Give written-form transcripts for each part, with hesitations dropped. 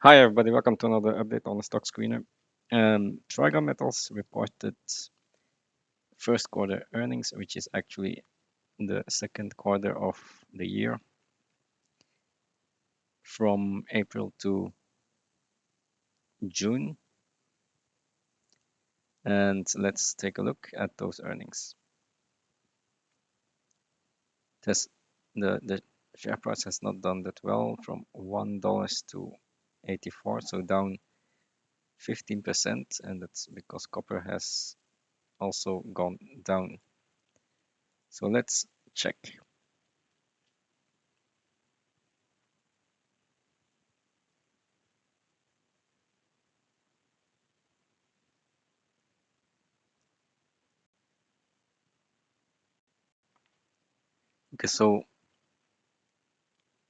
Hi everybody, welcome to another update on the stock screener. Trigon Metals reported first quarter earnings, which is actually the second quarter of the year from April to June. And let's take a look at those earnings. The share price has not done that well, from $1 to 84, so down 15%, and that's because copper has also gone down. So let's check. Okay, so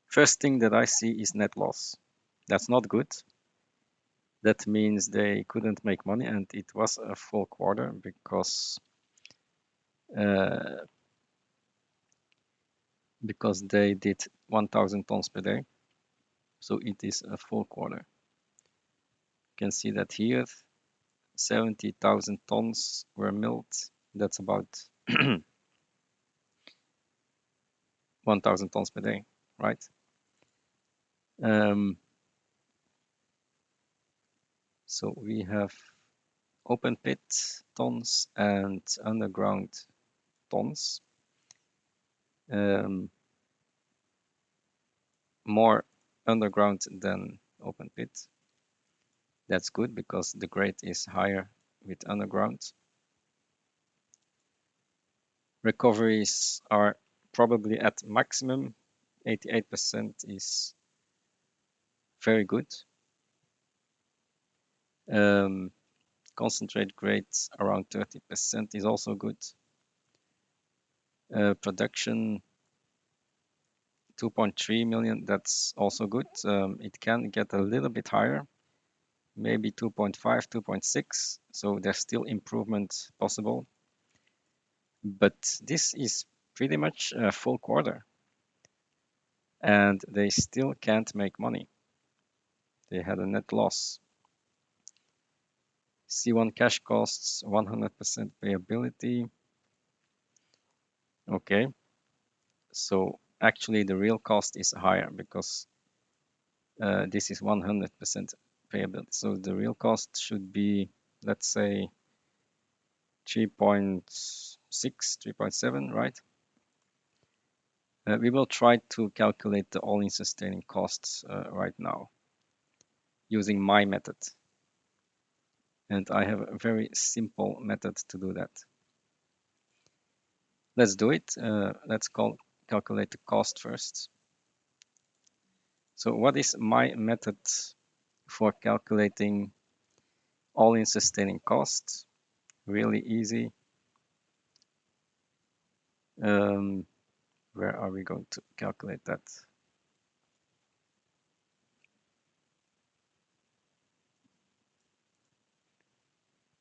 first thing that I see is net loss. That's not good. That means they couldn't make money, and it was a full quarter because they did 1,000 tons per day. So it is a full quarter. You can see that here 70,000 tons were milled. That's about 1,000 tons per day, right? So we have open pit tons and underground tons. More underground than open pit. That's good because the grade is higher with underground. Recoveries are probably at maximum. 88% is very good. Concentrate grades around 30% is also good. Production 2.3 million, that's also good. It can get a little bit higher, maybe 2.5, 2.6. So there's still improvement possible. But this is pretty much a full quarter. And they still can't make money. They had a net loss. C1 cash costs, 100% payability. Okay. So actually the real cost is higher because this is 100% payability. So the real cost should be, let's say, 3.6, 3.7, right? We will try to calculate the all-in sustaining costs right now using my method. And I have a very simple method to do that. Let's do it. Let's calculate the cost first. So what is my method for calculating all-in sustaining costs? Really easy. Where are we going to calculate that?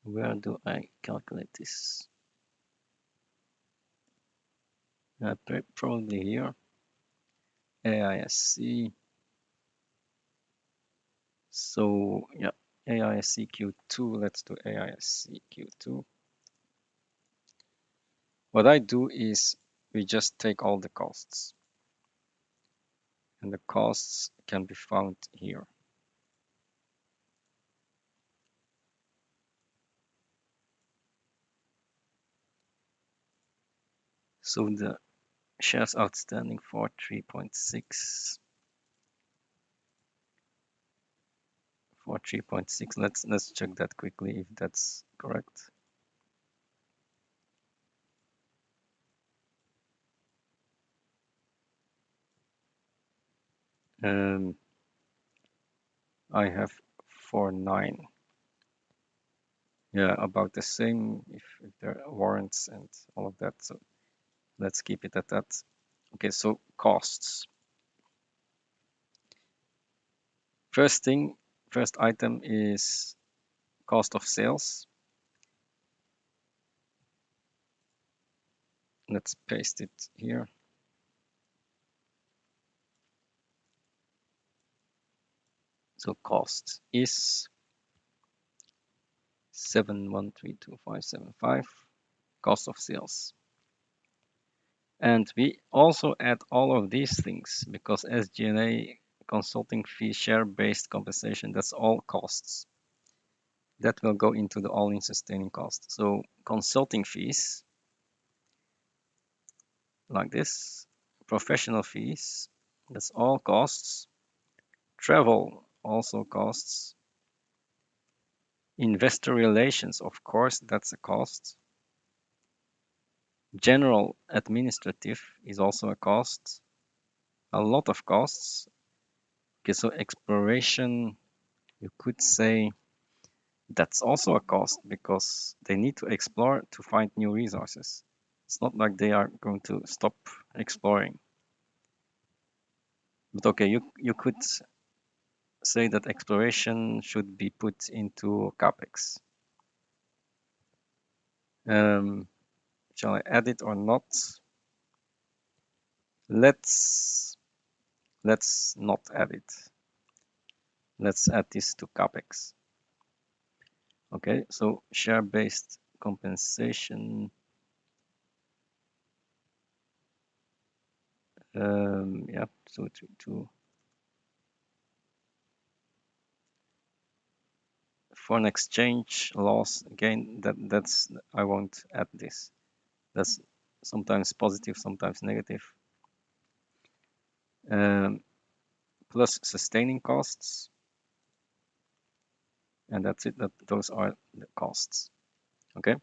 Where do I calculate this? Probably here. AISC. So yeah, AISC Q2. Let's do AISC Q2. What I do is we just take all the costs. And the costs can be found here. So the shares outstanding for 3.6. For 3.6. Let's check that quickly if that's correct. I have 4.9. Yeah, about the same if there are warrants and all of that. So let's keep it at that. Okay, so costs. First item is cost of sales. Let's paste it here. So cost is 7132575, cost of sales. And we also add all of these things because SG&A, consulting fee, share-based compensation, that's all costs. That will go into the all-in sustaining cost. So consulting fees, like this, professional fees, that's all costs. Travel, also costs. Investor relations, of course, that's a cost. General administrative is also a cost. A lot of costs. Okay, so exploration, you could say that's also a cost because they need to explore to find new resources. It's not like they are going to stop exploring. But okay, you could say that exploration should be put into capex. Shall I add it or not? Let's not add it. Let's add this to capex. Okay, so share-based compensation. Yeah, so to foreign exchange loss, again, that's I won't add this. That's sometimes positive, sometimes negative. Plus sustaining costs, and that's it. Those are the costs. Okay,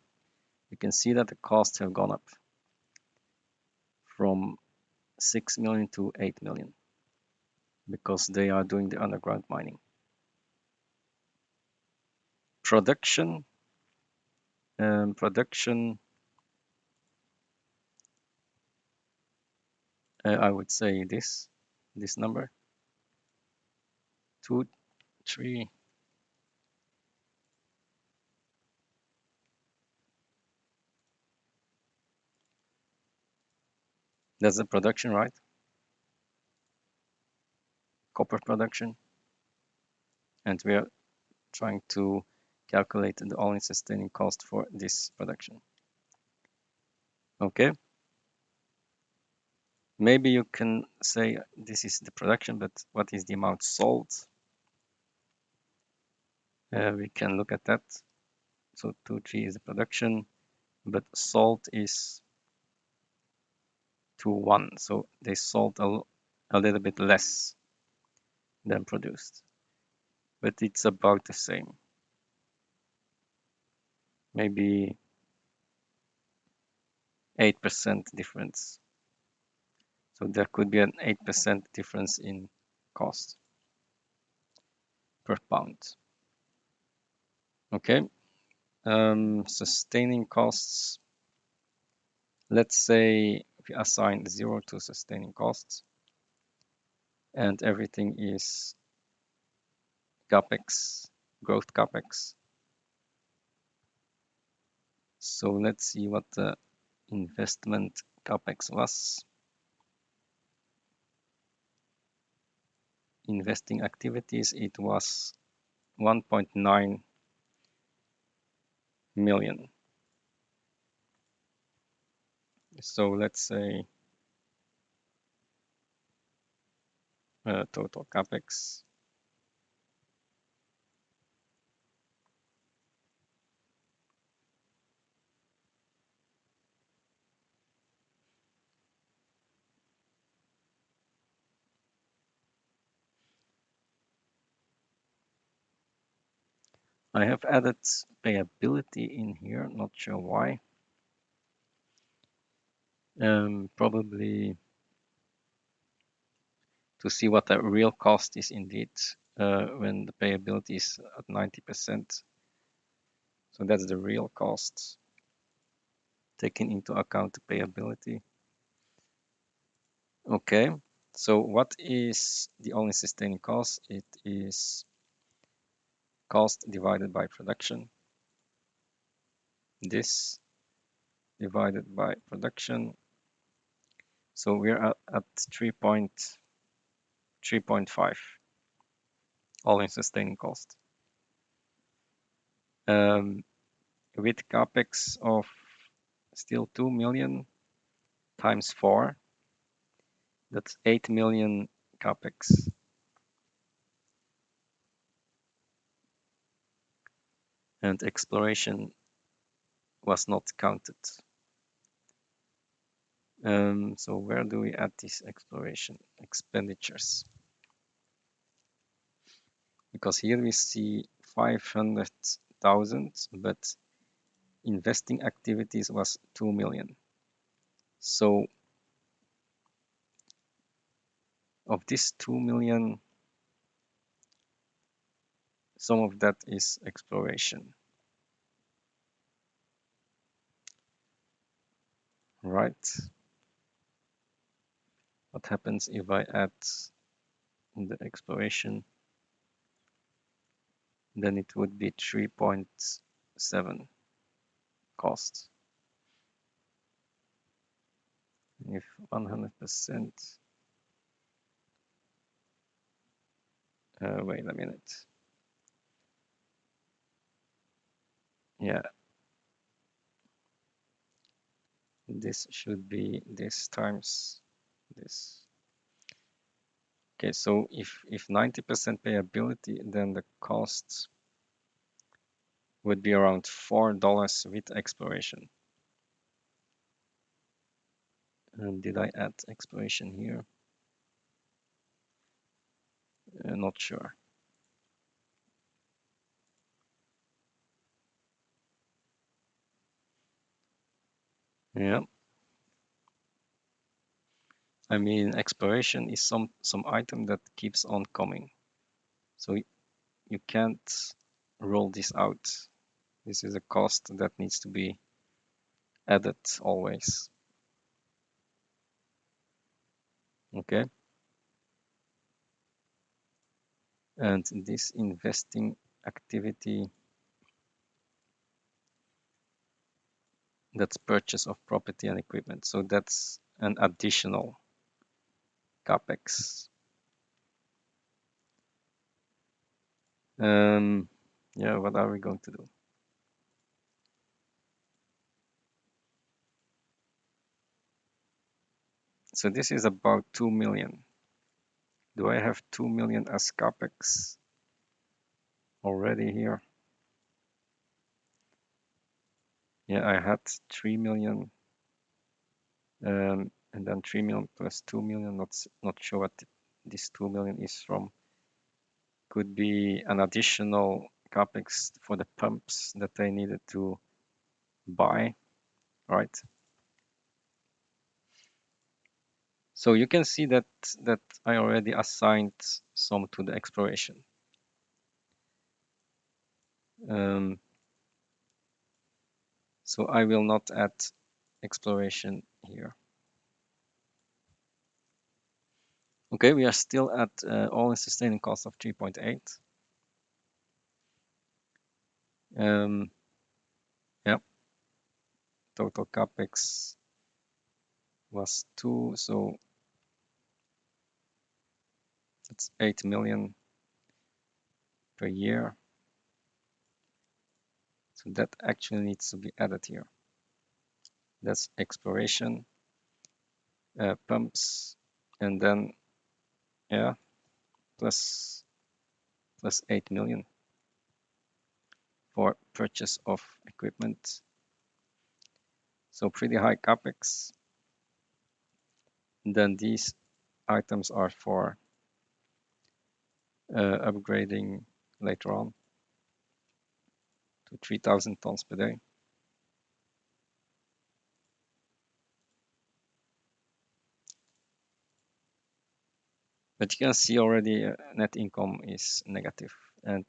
you can see that the costs have gone up from 6 million to 8 million because they are doing the underground mining. Production, I would say this number, 2, 3. That's the production, right? Copper production. And we are trying to calculate the all-in sustaining cost for this production. Okay. Maybe you can say this is the production, but what is the amount sold? We can look at that. So 2, 3 is the production, but sold is 2, 1. So they sold a little bit less than produced, but it's about the same. Maybe 8% difference. So there could be an 8% difference in cost per pound. Okay, sustaining costs. Let's say we assign 0 to sustaining costs and everything is capex, growth capex. So let's see what the investment capex was. Investing activities, it was 1.9 million. So let's say total capex. I have added payability in here, not sure why. Probably to see what the real cost is indeed when the payability is at 90%. So that's the real cost, taking into account the payability. Okay, so what is the all-in sustaining cost? It is cost divided by production. This divided by production. So we're at 3.5. all-in sustaining cost. With capex of still 2 million times 4, that's 8 million capex. And exploration was not counted. So where do we add this exploration expenditures? Because here we see 500,000, but investing activities was 2 million. So of this 2 million, some of that is exploration, right? What happens if I add the exploration? Then it would be 3.7 cost. If 100%, wait a minute. Yeah, this should be this times this. Okay, so if 90% payability, then the cost would be around $4 with exploration. And did I add exploration here? Not sure. Yeah. I mean, exploration is some item that keeps on coming. So you can't roll this out. This is a cost that needs to be added always. Okay. And this investing activity, that's purchase of property and equipment. So that's an additional capex. Yeah, what are we going to do? So this is about 2 million. Do I have 2 million as capex already here? Yeah, I had 3 million, and then 3 million plus 2 million. Not sure what this 2 million is from. Could be an additional capex for the pumps that I needed to buy, right? So you can see that I already assigned some to the exploration. So I will not add exploration here. Okay, we are still at all-in sustaining cost of 3.8. Yeah, total capex was 2, so it's 8 million per year. So that actually needs to be added here. That's exploration, pumps, and then yeah, plus 8 million for purchase of equipment. So pretty high capex. And then these items are for upgrading later on to 3,000 tons per day. But you can see already net income is negative, and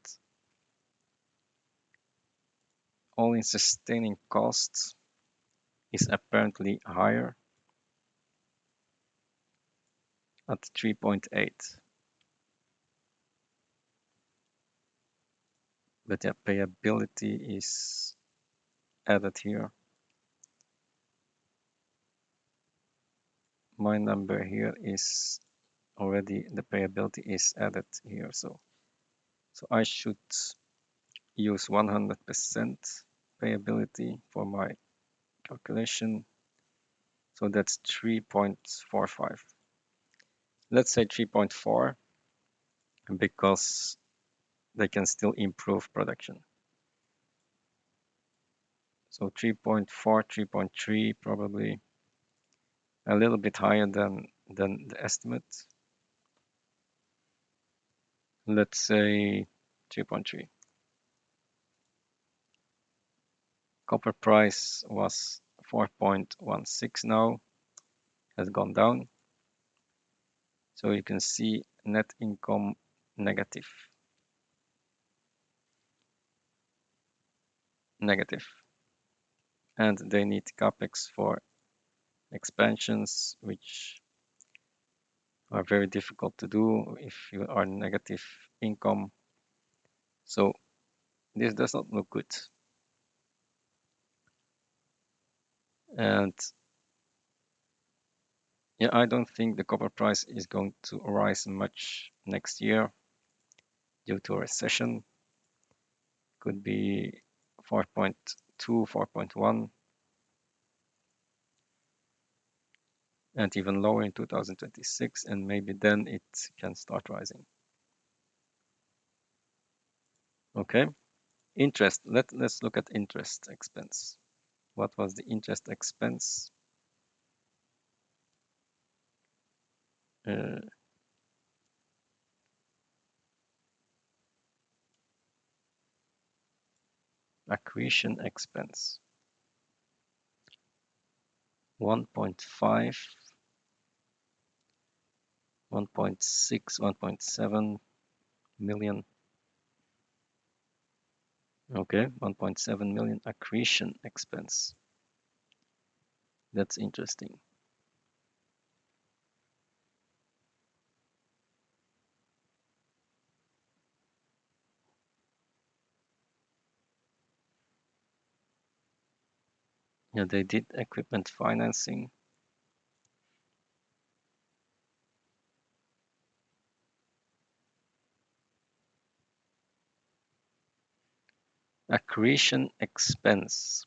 all-in sustaining costs is apparently higher at 3.8. But the payability is added here. My number here is already, the payability is added here. So So I should use 100% payability for my calculation. So that's 3.45. Let's say 3.4 because they can still improve production. So 3.4, 3.3, probably a little bit higher than the estimate. Let's say 3.3. Copper price was 4.16 now, has gone down. So you can see net income negative. And they need capex for expansions, which are very difficult to do if you are negative income. So this does not look good. And yeah, I don't think the copper price is going to rise much next year due to a recession. Could be 4.2, 4.1, and even lower in 2026, and maybe then it can start rising. Okay, interest. Let's look at interest expense. What was the interest expense? Accretion expense 1.5, 1.6, 1.7 million. Okay, 1.7 million accretion expense. That's interesting. Yeah, they did equipment financing. Accretion expense.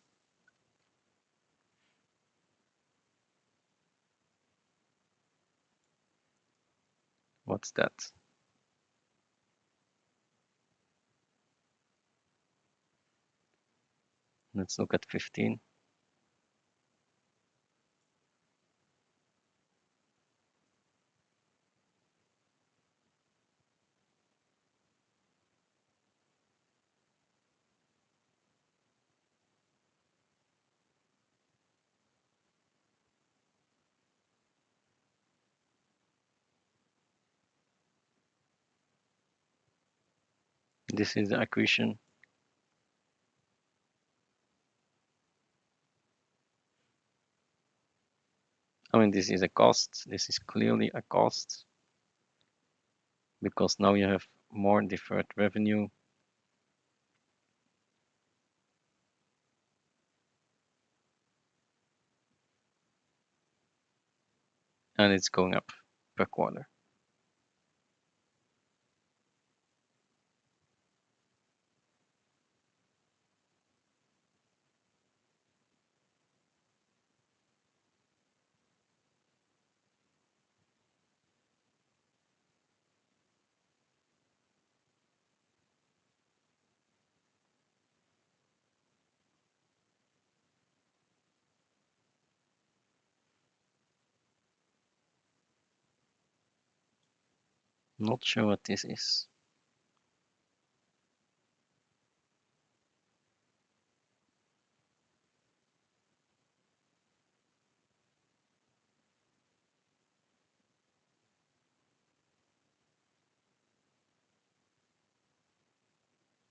What's that? Let's look at 15. This is the accretion. I mean, this is a cost. This is clearly a cost because now you have more deferred revenue. And it's going up per quarter. Not sure what this is.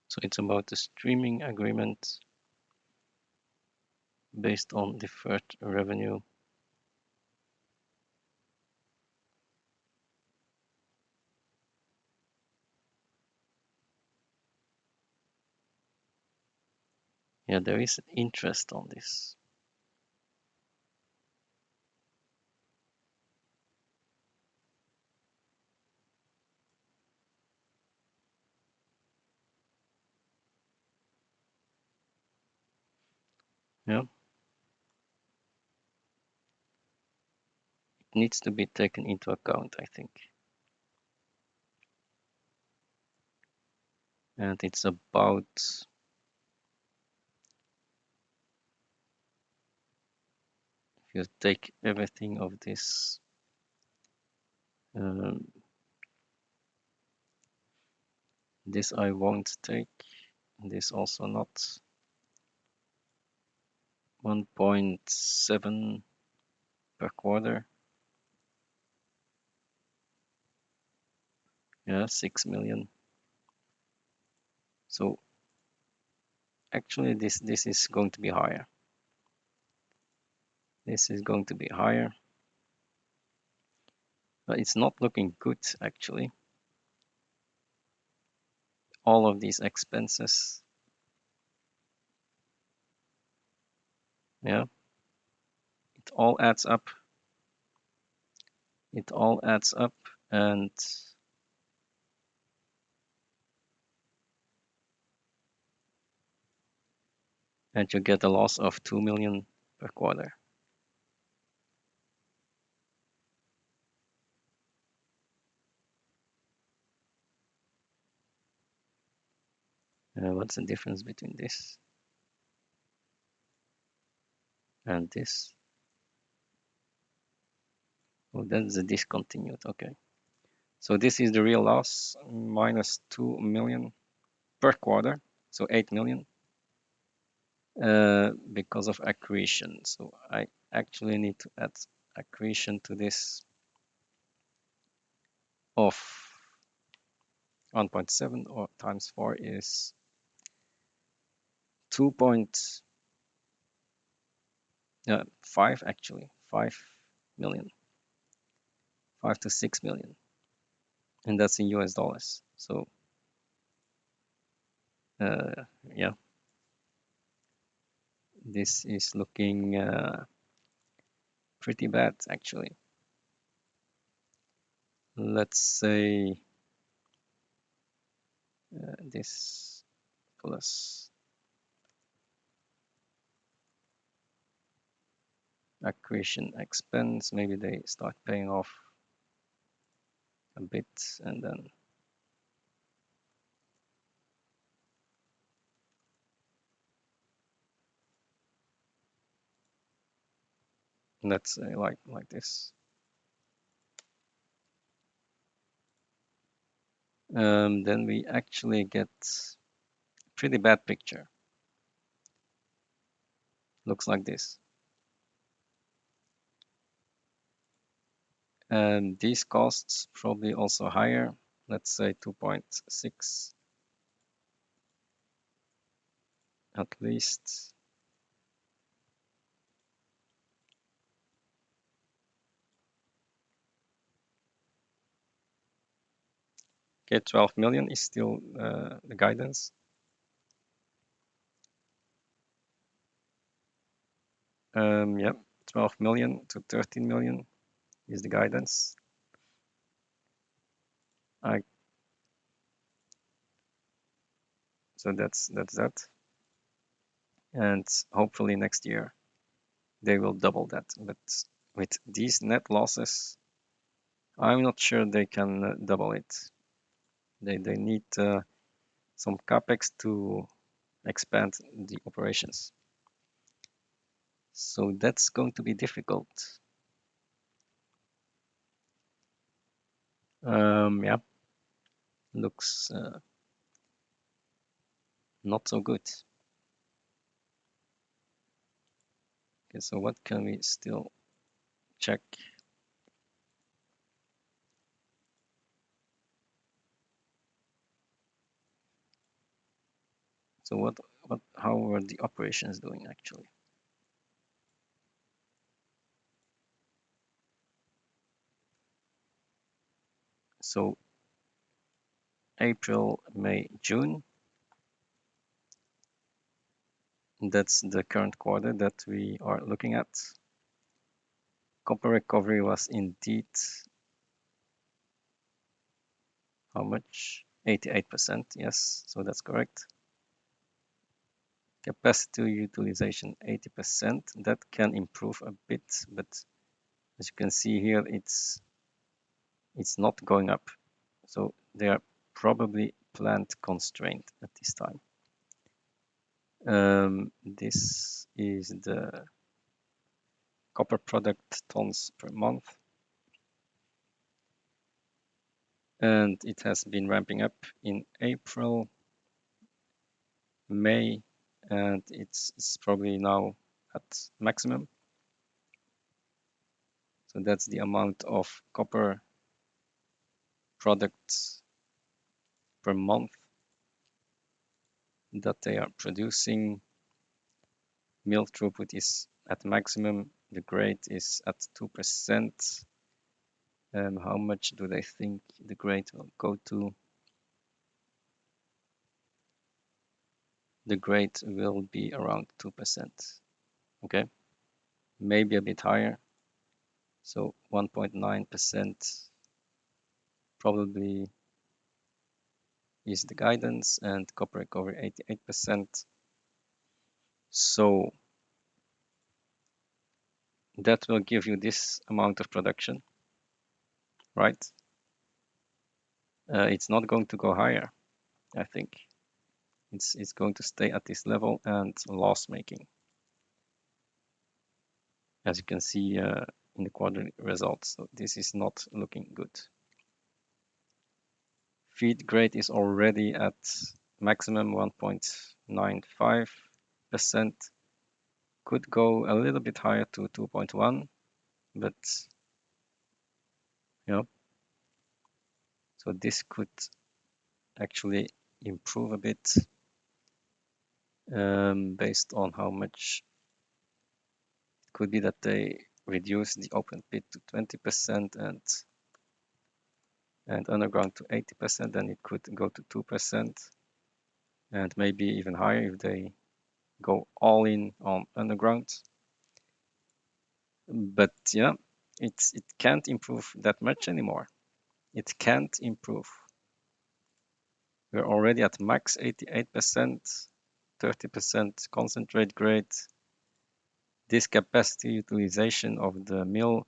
So it's about the streaming agreement based on deferred revenue. Yeah, there is interest on this. Yeah, it needs to be taken into account, I think. And it's about, if you take everything of this, this I won't take, this also not. 1.7 per quarter. Yeah, 6 million. So actually this is going to be higher. This is going to be higher. But it's not looking good actually. All of these expenses. Yeah. It all adds up. It all adds up and you get a loss of 2 million per quarter. What's the difference between this and this? Oh, that's the discontinued. Okay. So this is the real loss, minus 2 million per quarter. So 8 million because of accretion. So I actually need to add accretion to this of 1.7 or times 4 is 2.5 actually, 5 million, 5 to 6 million, and that's in US dollars. So yeah, this is looking pretty bad actually. Let's say this plus accretion expense, maybe they start paying off a bit and then let's say like this. Then we actually get pretty bad picture. Looks like this. And these costs probably also higher. Let's say 2.6 at least. Okay, 12 million is still the guidance. Yeah, 12 million to 13 million is the guidance. So that's that. And hopefully next year they will double that. But with these net losses, I'm not sure they can double it. They need some capex to expand the operations. So that's going to be difficult. Yeah, looks not so good. Okay, so what can we still check? So how were the operations doing actually? So April, May, June. That's the current quarter that we are looking at. Copper recovery was indeed how much? 88%, yes, so that's correct. Capacity utilization 80%. That can improve a bit, but as you can see here, it's not going up. So they are probably plant constrained at this time. This is the copper product tons per month. And it has been ramping up in April, May, and it's probably now at maximum. So that's the amount of copper products per month that they are producing. Mill throughput is at maximum. The grade is at 2%. How much do they think the grade will go to? The grade will be around 2%. Okay, maybe a bit higher. So 1.9% probably is the guidance, and copper recovery 88%. So that will give you this amount of production, right? It's not going to go higher, I think. It's going to stay at this level and loss making, as you can see in the quarterly results. So this is not looking good. Feed grade is already at maximum 1.95%. Could go a little bit higher to 2.1, but so this could actually improve a bit based on how much it could be that they reduce the open pit to 20% and underground to 80%, then it could go to 2% and maybe even higher if they go all in on underground. But yeah, it can't improve that much anymore. It can't improve. We're already at max 88%, 30% concentrate grade. This capacity utilization of the mill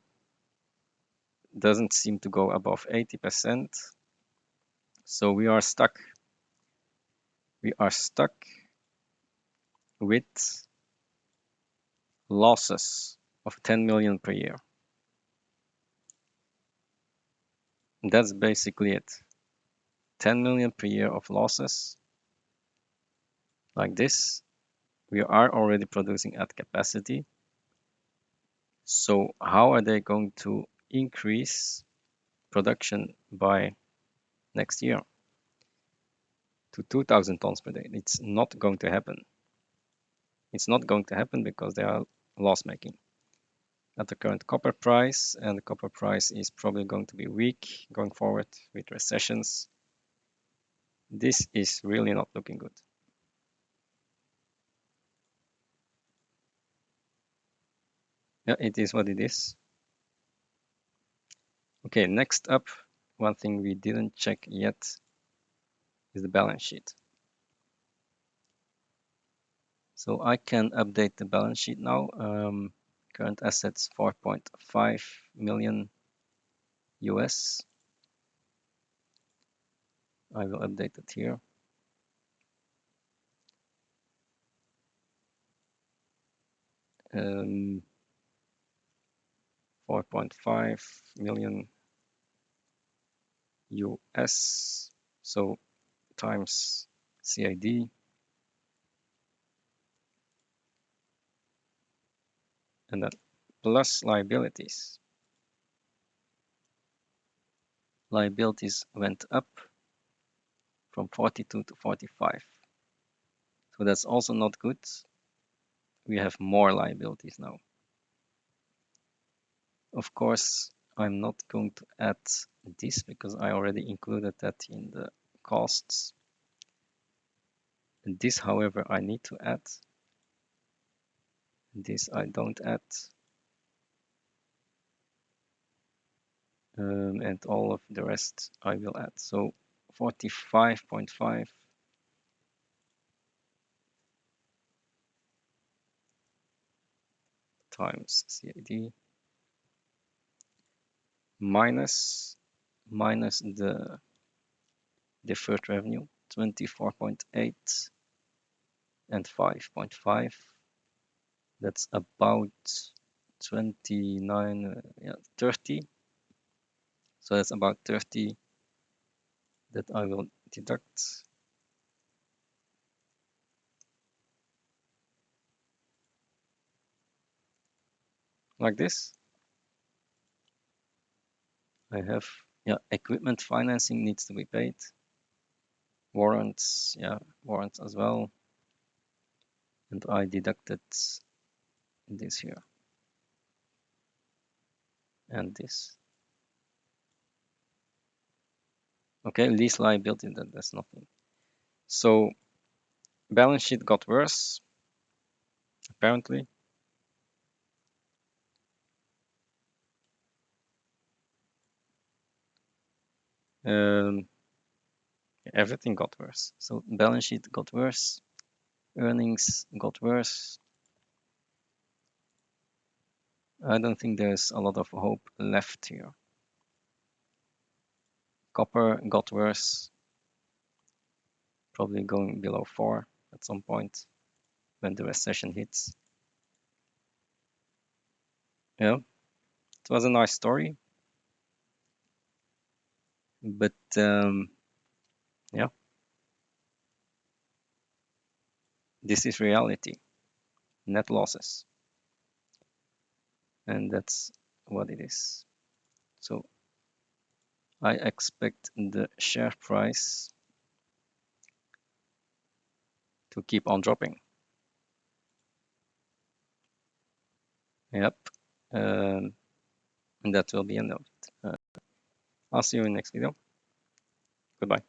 doesn't seem to go above 80%. So we are stuck. We are stuck with losses of 10 million per year. And that's basically it. 10 million per year of losses like this. We are already producing at capacity. So how are they going to increase production by next year to 2,000 tons per day? It's not going to happen. It's not going to happen because they are loss making at the current copper price, and the copper price is probably going to be weak going forward with recessions. This is really not looking good. Yeah, it is what it is. Okay, next up, one thing we didn't check yet is the balance sheet. So I can update the balance sheet now. Current assets 4.5 million US. I will update it here. Um, 4.5 million US. So times CID. And then plus liabilities. Liabilities went up from 42 to 45. So that's also not good. We have more liabilities now. Of course, I'm not going to add this because I already included that in the costs. And this, however, I need to add. This I don't add. And all of the rest I will add. So 45.5 times CAD minus the deferred revenue, 24.8 and 5.5. That's about 29, 30. So that's about 30 that I will deduct. Like this. I have, equipment financing needs to be paid. Warrants, warrants as well. And I deducted this here. And this. Okay, lease liability, that's nothing. So balance sheet got worse, apparently. Everything got worse. So balance sheet got worse, earnings got worse. I don't think there's a lot of hope left here. Copper got worse, probably going below 4 at some point when the recession hits. Yeah, it was a nice story, but yeah, this is reality, net losses, and that's what it is. So I expect the share price to keep on dropping. Yep, and that will be enough. I'll see you in the next video. Goodbye.